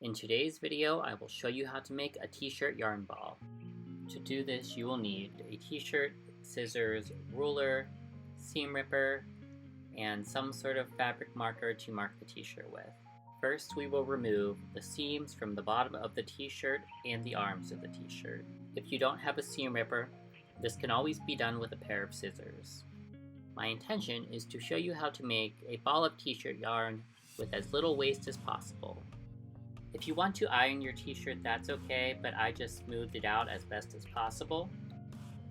In today's video, I will show you how to make a t-shirt yarn ball. To do this, you will need a t-shirt, scissors, ruler, seam ripper, and some sort of fabric marker to mark the t-shirt with. First, we will remove the seams from the bottom of the t-shirt and the arms of the t-shirt. If you don't have a seam ripper, this can always be done with a pair of scissors. My intention is to show you how to make a ball of t-shirt yarn with as little waste as possible. If you want to iron your t-shirt, that's okay, but I just smoothed it out as best as possible.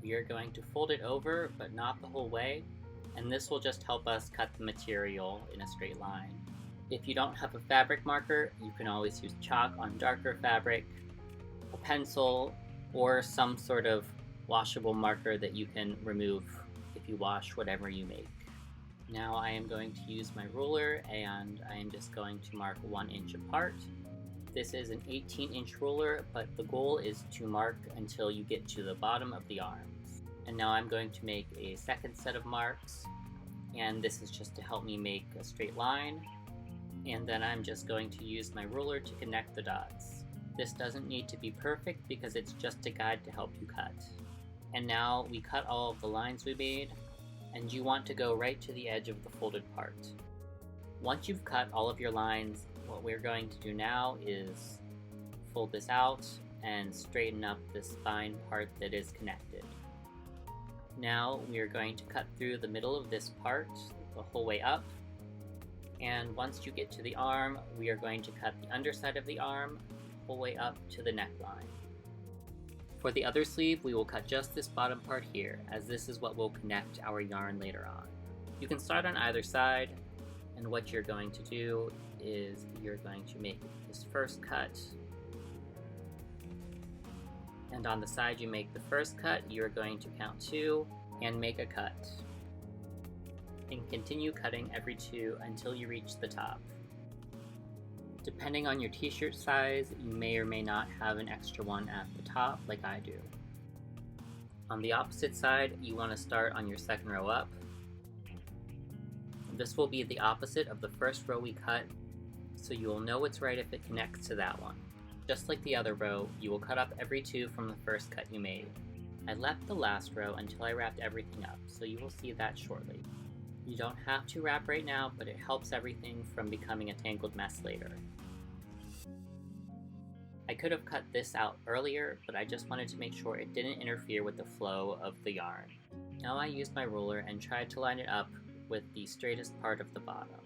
We are going to fold it over, but not the whole way, and this will just help us cut the material in a straight line. If you don't have a fabric marker, you can always use chalk on darker fabric, a pencil, or some sort of washable marker that you can remove if you wash whatever you make. Now I am going to use my ruler and I am just going to mark 1 inch apart. This is an 18-inch ruler, but the goal is to mark until you get to the bottom of the arms. And now I'm going to make a second set of marks, and this is just to help me make a straight line. And then I'm just going to use my ruler to connect the dots. This doesn't need to be perfect because it's just a guide to help you cut. And now we cut all of the lines we made, and you want to go right to the edge of the folded part. Once you've cut all of your lines, what we're going to do now is fold this out and straighten up this fine part that is connected. Now we are going to cut through the middle of this part the whole way up. And once you get to the arm, we are going to cut the underside of the arm the whole way up to the neckline. For the other sleeve, we will cut just this bottom part here, as this is what will connect our yarn later on. You can start on either side, and what you're going to do is you're going to make this first cut, and on the side you make the first cut, you're going to count 2 and make a cut. And continue cutting every 2 until you reach the top. Depending on your t-shirt size, you may or may not have an extra one at the top like I do. On the opposite side, you want to start on your second row up. This will be the opposite of the first row we cut, so you will know it's right if it connects to that one. Just like the other row, you will cut up every 2 from the first cut you made. I left the last row until I wrapped everything up, so you will see that shortly. You don't have to wrap right now, but it helps everything from becoming a tangled mess later. I could have cut this out earlier, but I just wanted to make sure it didn't interfere with the flow of the yarn. Now I used my ruler and tried to line it up with the straightest part of the bottom.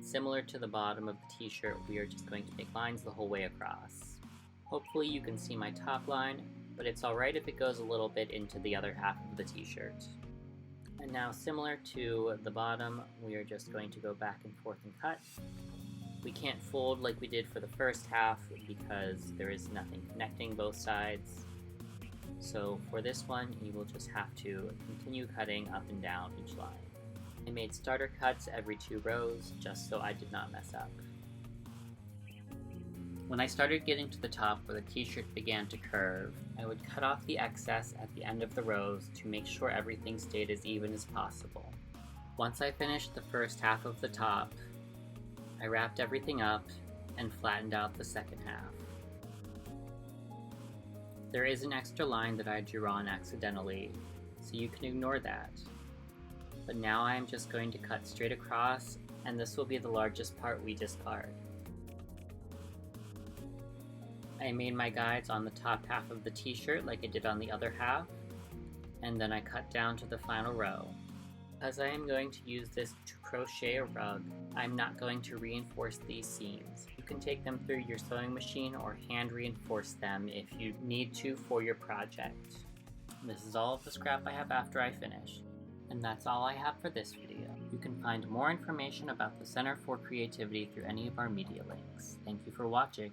Similar to the bottom of the t-shirt, we are just going to make lines the whole way across. Hopefully you can see my top line, but it's alright if it goes a little bit into the other half of the t-shirt. And now, similar to the bottom, we are just going to go back and forth and cut. We can't fold like we did for the first half because there is nothing connecting both sides. So for this one, you will just have to continue cutting up and down each line. I made starter cuts every 2 rows just so I did not mess up. When I started getting to the top where the t-shirt began to curve, I would cut off the excess at the end of the rows to make sure everything stayed as even as possible. Once I finished the first half of the top, I wrapped everything up and flattened out the second half. There is an extra line that I drew on accidentally, so you can ignore that. But now I am just going to cut straight across, and this will be the largest part we discard. I made my guides on the top half of the t-shirt like I did on the other half, and then I cut down to the final row. Because I am going to use this to crochet a rug, I'm not going to reinforce these seams. You can take them through your sewing machine or hand reinforce them if you need to for your project. This is all of the scrap I have after I finish. And that's all I have for this video. You can find more information about the Center for Creativity through any of our media links. Thank you for watching.